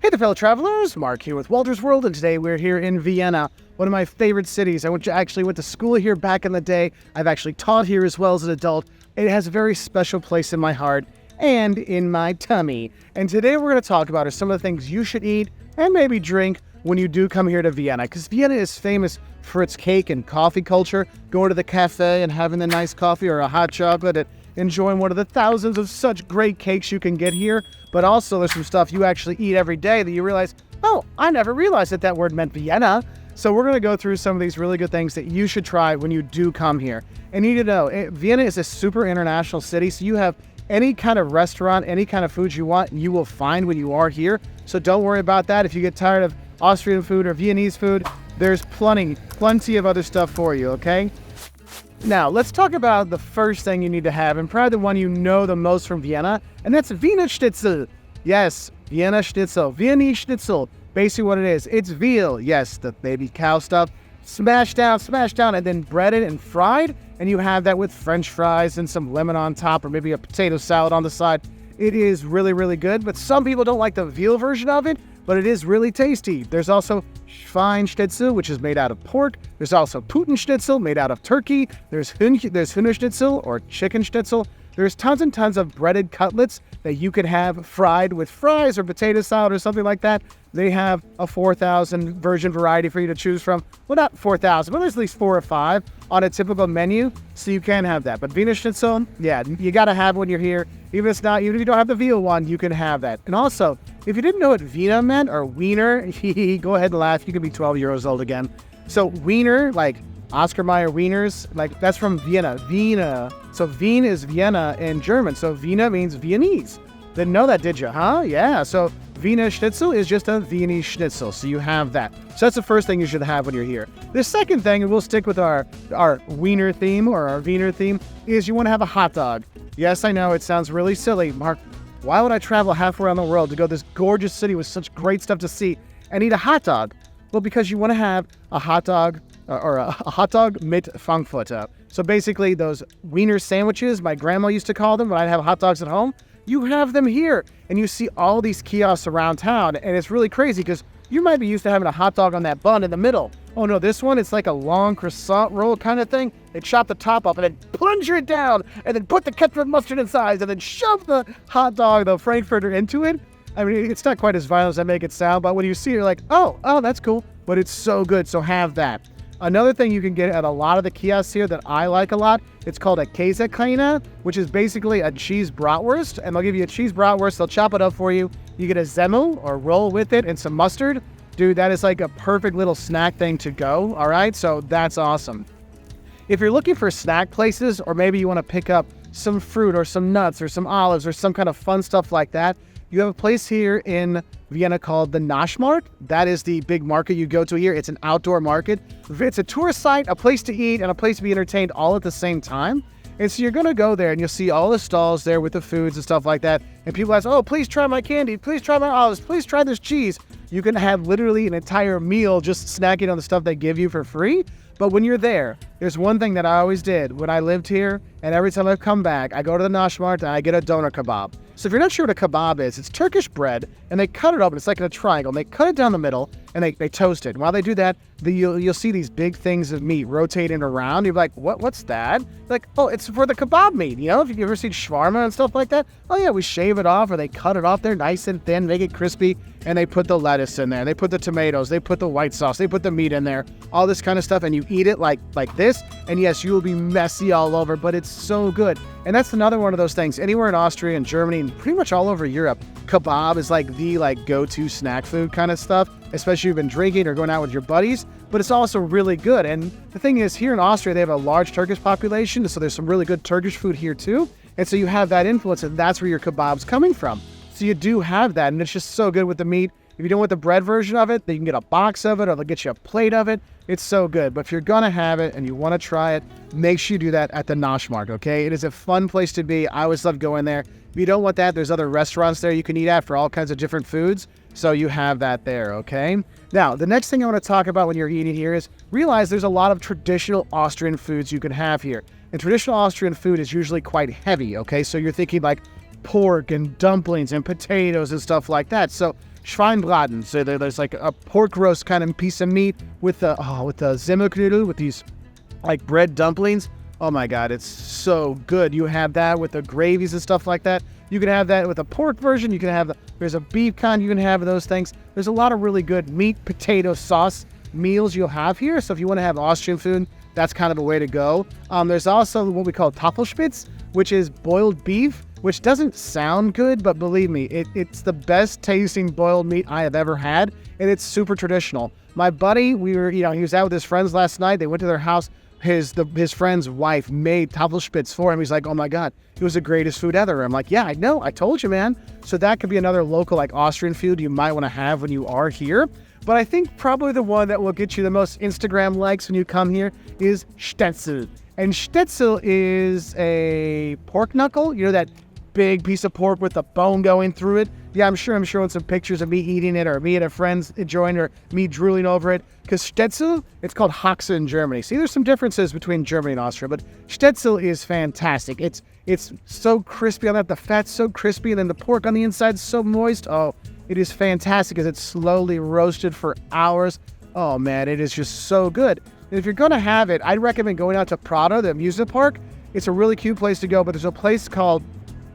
Hey there, fellow travelers. Mark here with Wolters World, and today we're here in Vienna, one of my favorite cities. I actually went to school here back in the day. I've actually taught here as well as an adult. It has a very special place in my heart and in my tummy. And today we're going to talk about some of the things you should eat and maybe drink when you do come here to Vienna, because Vienna is famous for its cake and coffee culture. Going to the cafe and having the nice coffee or a hot chocolate and enjoying one of the thousands of such great cakes you can get here. But also there's some stuff you actually eat every day that you realize, oh, I never realized that word meant Vienna. So we're going to go through some of these really good things that you should try when you do come here. And you need to know, Vienna is a super international city, so you have any kind of restaurant, any kind of food you want, you will find when you are here. So don't worry about that. If you get tired of Austrian food or Viennese food, there's plenty of other stuff for you, okay? Now, let's talk about the first thing you need to have, and probably the one you know the most from Vienna, and that's Wiener Schnitzel. Yes, Wiener Schnitzel, Viennese Schnitzel. Basically what it is, it's veal, yes, the baby cow stuff, smashed down, and then breaded and fried, and you have that with French fries and some lemon on top, or maybe a potato salad on the side. It is really, really good, but some people don't like the veal version of it, but it is really tasty. There's also Schwein Schnitzel, which is made out of pork. There's also Puten Schnitzel, made out of turkey. There's Hühner Schnitzel, or chicken Schnitzel. There's tons and tons of breaded cutlets that you could have fried with fries or potato salad or something like that. They have a 4,000 version variety for you to choose from. Well, not 4,000, but there's at least 4 or 5 on a typical menu, so you can have that. But Wiener Schnitzel, yeah, you gotta have when you're here. Even if you don't have the veal one, you can have that. And also, if you didn't know what Vienna meant, or Wiener, go ahead and laugh. You can be 12 years old again. So Wiener, like Oscar Mayer Wieners, like that's from Vienna. Vienna. So Wien is Vienna in German. So Vienna means Viennese. Didn't know that, did you? Huh? Yeah. So Wiener Schnitzel is just a Viennese Schnitzel. So you have that. So that's the first thing you should have when you're here. The second thing, and we'll stick with our Wiener theme or our Wiener theme, is you want to have a hot dog. Yes, I know it sounds really silly, Mark. Why would I travel halfway around the world to go to this gorgeous city with such great stuff to see and eat a hot dog? Well, because you want to have a hot dog or a hot dog mit Frankfurter. So basically those Wiener sandwiches, my grandma used to call them when I'd have hot dogs at home, you have them here. And you see all these kiosks around town, and it's really crazy because you might be used to having a hot dog on that bun in the middle. Oh no, this one, it's like a long croissant roll kind of thing. They chop the top up and then plunge it down and then put the ketchup and mustard inside and then shove the hot dog, the Frankfurter, into it. I mean, it's not quite as violent as I make it sound, but when you see it, you're like, oh, that's cool. But it's so good, so have that. Another thing you can get at a lot of the kiosks here that I like a lot, it's called a Käsekleine, which is basically a cheese bratwurst. And they'll give you a cheese bratwurst, they'll chop it up for you. You get a Semmel or roll with it and some mustard. Dude, that is like a perfect little snack thing to go, all right? So that's awesome. If you're looking for snack places, or maybe you want to pick up some fruit or some nuts or some olives or some kind of fun stuff like that, you have a place here in Vienna called the Naschmarkt. That is the big market you go to here. It's an outdoor market. It's a tourist site, a place to eat, and a place to be entertained all at the same time. And so you're going to go there and you'll see all the stalls there with the foods and stuff like that. And people ask, oh, please try my candy. Please try my olives. Please try this cheese. You can have literally an entire meal just snacking on the stuff they give you for free. But when you're there, there's one thing that I always did when I lived here, and every time I come back, I go to the Naschmarkt and I get a doner kebab. So if you're not sure what a kebab is, it's Turkish bread, and they cut it up, and it's like in a triangle, and they cut it down the middle, and they toast it. And while they do that, you'll see these big things of meat rotating around. You're like, what's that? Like, oh, it's for the kebab meat, you know? If you've ever seen shawarma and stuff like that, oh yeah, we shave it off, or they cut it off there nice and thin, make it crispy, and they put the lettuce in there, they put the tomatoes, they put the white sauce, they put the meat in there, all this kind of stuff, and you eat it like this, and yes, you will be messy all over, but it's so good. And that's another one of those things. Anywhere in Austria and Germany and pretty much all over Europe, kebab is like the go-to snack food kind of stuff, especially if you've been drinking or going out with your buddies, but it's also really good. And the thing is, here in Austria, they have a large Turkish population, so there's some really good Turkish food here too. And so you have that influence, and that's where your kebab's coming from. So you do have that, and it's just so good with the meat. If you don't want the bread version of it, then you can get a box of it, or they'll get you a plate of it. It's so good. But if you're going to have it and you want to try it, make sure you do that at the Naschmarkt, okay? It is a fun place to be. I always love going there. If you don't want that, there's other restaurants there you can eat at for all kinds of different foods. So you have that there, okay? Now, the next thing I want to talk about when you're eating here is realize there's a lot of traditional Austrian foods you can have here. And traditional Austrian food is usually quite heavy, okay? So you're thinking like pork and dumplings and potatoes and stuff like that. So Schweinbraten. So there's like a pork roast kind of piece of meat with the Zimmerknödel, with these like bread dumplings. Oh my God, it's so good. You have that with the gravies and stuff like that. You can have that with a pork version. You can have there's a beef kind. You can have those things. There's a lot of really good meat, potato sauce meals you'll have here. So if you want to have Austrian food, that's kind of a way to go. There's also what we call Tafelspitz, which is boiled beef, which doesn't sound good, but believe me, it's the best tasting boiled meat I have ever had, and it's super traditional. My buddy, he was out with his friends last night. They went to their house. His friend's wife made Tafelspitz for him. He's like, oh my God, it was the greatest food ever. I'm like, yeah, I know. I told you, man. So that could be another local like Austrian food you might want to have when you are here. But I think probably the one that will get you the most Instagram likes when you come here is Stetzl. And Stetzl is a pork knuckle. You know, that big piece of pork with the bone going through it. Yeah, I'm sure with some pictures of me eating it, or me and a friend enjoying it, or me drooling over it. Because Stetzl, it's called Haxe in Germany. See, there's some differences between Germany and Austria, but Stetzl is fantastic. It's so crispy on that. The fat's so crispy, and then the pork on the inside is so moist. Oh, it is fantastic because it's slowly roasted for hours. Oh man, it is just so good. And if you're going to have it, I'd recommend going out to Prado, the amusement park. It's a really cute place to go, but there's a place called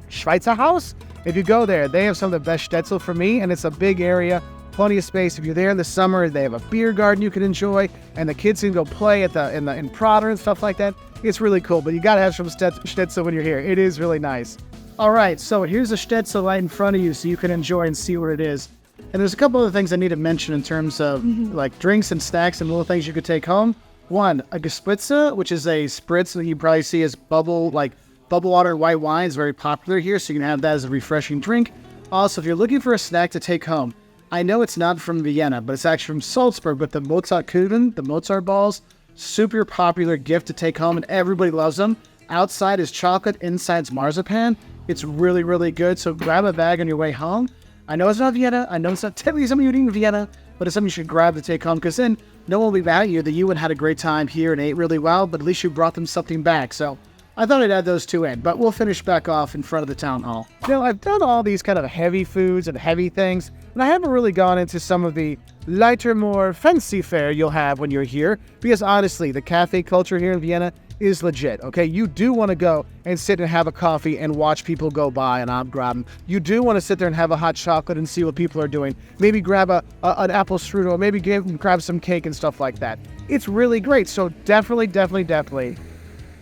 Schweizer Haus. If you go there, they have some of the best Stetzl for me, and it's a big area, plenty of space. If you're there in the summer, they have a beer garden you can enjoy, and the kids can go play in Prater and stuff like that. It's really cool, but you gotta have some Stetzl when you're here. It is really nice. All right, so here's a Stetzl right in front of you so you can enjoy and see what it is. And there's a couple other things I need to mention in terms of like drinks and snacks and little things you could take home. One, a Gespritze, which is a spritz that you probably see as bubble water and white wine is very popular here, so you can have that as a refreshing drink. Also, if you're looking for a snack to take home, I know it's not from Vienna, but it's actually from Salzburg, but the Mozartkugeln, the Mozart balls, super popular gift to take home, and everybody loves them. Outside is chocolate, inside's marzipan. It's really, really good, so grab a bag on your way home. I know it's not Vienna, I know it's not typically something you would eat in Vienna, but it's something you should grab to take home, because then no one will be mad at you that you had a great time here and ate really well, but at least you brought them something back. So I thought I'd add those two in, but we'll finish back off in front of the town hall. Now, I've done all these kind of heavy foods and heavy things, and I haven't really gone into some of the lighter, more fancy fare you'll have when you're here, because honestly, the cafe culture here in Vienna is legit, okay? You do want to go and sit and have a coffee and watch people go by and I'm grabbing. You do want to sit there and have a hot chocolate and see what people are doing. Maybe grab an apple strudel, maybe grab some cake and stuff like that. It's really great, so definitely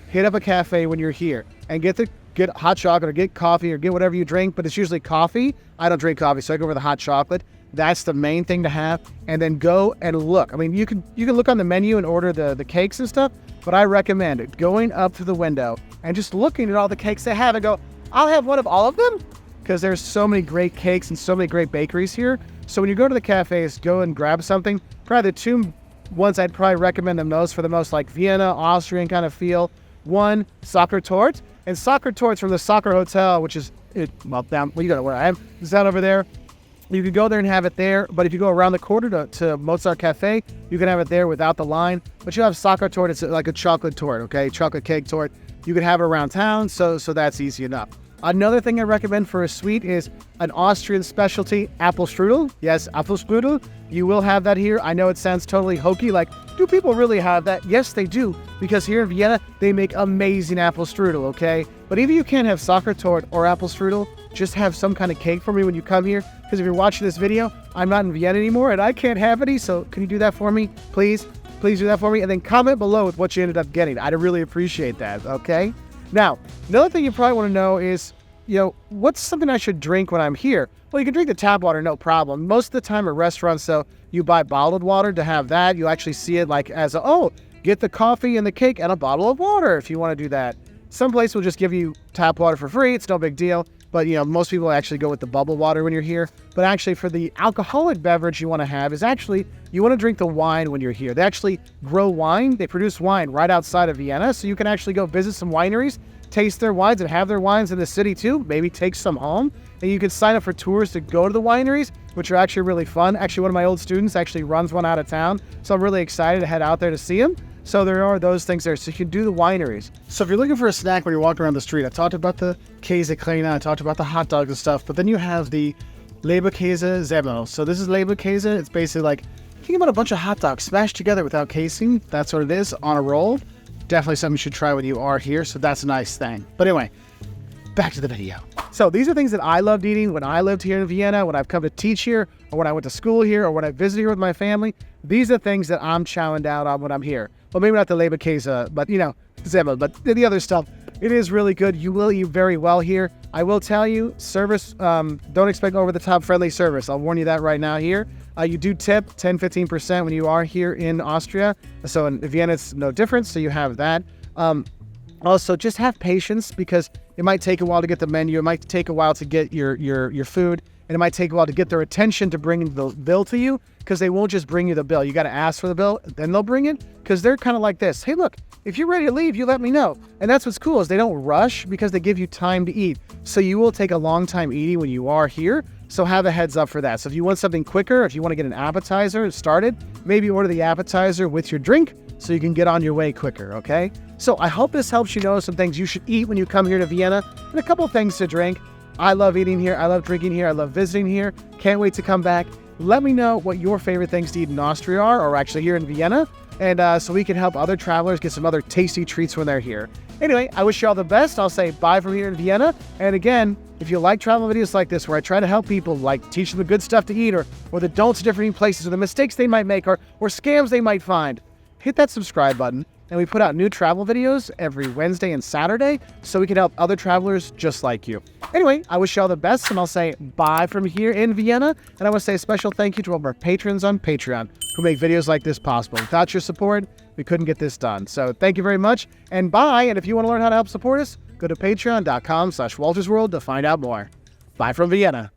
hit up a cafe when you're here and get hot chocolate or get coffee or get whatever you drink, but it's usually coffee. I don't drink coffee, so I go for the hot chocolate. That's the main thing to have, and then go and look. I mean, you can look on the menu and order the cakes and stuff, but I recommend it going up to the window and just looking at all the cakes they have and go, I'll have one of all of them, because there's so many great cakes and so many great bakeries here. So when you go to the cafes, go and grab something. Probably the two ones I'd probably recommend the most for the most like Vienna, Austrian kind of feel. One, Soccer Tort, and Soccer Tort's from the Soccer Hotel, which is down. Well, you know where I am. It's down over there. You can go there and have it there, but if you go around the corner to Mozart Cafe, you can have it there without the line. But you have Soccer Tort. It's like a chocolate tort, okay? Chocolate cake tort. You can have it around town, so that's easy enough. Another thing I recommend for a sweet is an Austrian specialty, apple strudel. Yes, apple strudel. You will have that here. I know it sounds totally hokey, like, do people really have that? Yes, they do, because here in Vienna, they make amazing apple strudel, okay? But if you can't have Soccer Tort or apple strudel, just have some kind of cake for me when you come here, because if you're watching this video, I'm not in Vienna anymore, and I can't have any, so can you do that for me? Please do that for me, and then comment below with what you ended up getting. I'd really appreciate that, okay? Now, another thing you probably want to know is, what's something I should drink when I'm here? Well, you can drink the tap water, no problem. Most of the time at restaurants, so you buy bottled water to have that. You actually see it like as get the coffee and the cake and a bottle of water if you want to do that. Some place will just give you tap water for free. It's no big deal. But, most people actually go with the bubble water when you're here. But actually, for the alcoholic beverage you want to have is actually, you want to drink the wine when you're here. They actually grow wine. They produce wine right outside of Vienna. So you can actually go visit some wineries, taste their wines, and have their wines in the city too. Maybe take some home. And you can sign up for tours to go to the wineries, which are actually really fun. Actually, one of my old students actually runs one out of town. So I'm really excited to head out there to see him. So there are those things there. So you can do the wineries. So if you're looking for a snack when you're walking around the street, I talked about the Käsekleine, I talked about the hot dogs and stuff, but then you have the Leberkäse Semmel. So this is Leberkäse. It's basically like, think about a bunch of hot dogs smashed together without casing. That's what it is, on a roll. Definitely something you should try when you are here, so that's a nice thing. But anyway, back to the video. So these are things that I loved eating when I lived here in Vienna, when I've come to teach here, or when I went to school here, or when I visited here with my family. These are things that I'm chowing down on when I'm here. Well, maybe not the Leberkäse, but Semmel, but the other stuff. It is really good. You will eat very well here. I will tell you, service, don't expect over-the-top friendly service. I'll warn you that right now here. You do tip 10-15% when you are here in Austria. So in Vienna, it's no different. So you have that. Also, just have patience because it might take a while to get the menu. It might take a while to get your food. And it might take a while to get their attention to bring the bill to you because they won't just bring you the bill. You got to ask for the bill, then they'll bring it because they're kind of like this. Hey, look, if you're ready to leave, you let me know. And that's what's cool is they don't rush because they give you time to eat. So you will take a long time eating when you are here. So have a heads up for that. So if you want something quicker, if you want to get an appetizer started, maybe order the appetizer with your drink so you can get on your way quicker, okay? So I hope this helps you know some things you should eat when you come here to Vienna and a couple things to drink. I love eating here. I love drinking here. I love visiting here. Can't wait to come back. Let me know what your favorite things to eat in Austria are, or actually here in Vienna, and so we can help other travelers get some other tasty treats when they're here. Anyway, I wish you all the best. I'll say bye from here in Vienna. And again, if you like travel videos like this, where I try to help people, like teach them the good stuff to eat, or the don'ts of different places, or the mistakes they might make, or scams they might find, hit that subscribe button. And we put out new travel videos every Wednesday and Saturday so we can help other travelers just like you. Anyway, I wish you all the best, and I'll say bye from here in Vienna. And I want to say a special thank you to all of our patrons on Patreon who make videos like this possible. Without your support, we couldn't get this done. So thank you very much, and bye. And if you want to learn how to help support us, go to patreon.com/Wolters World to find out more. Bye from Vienna.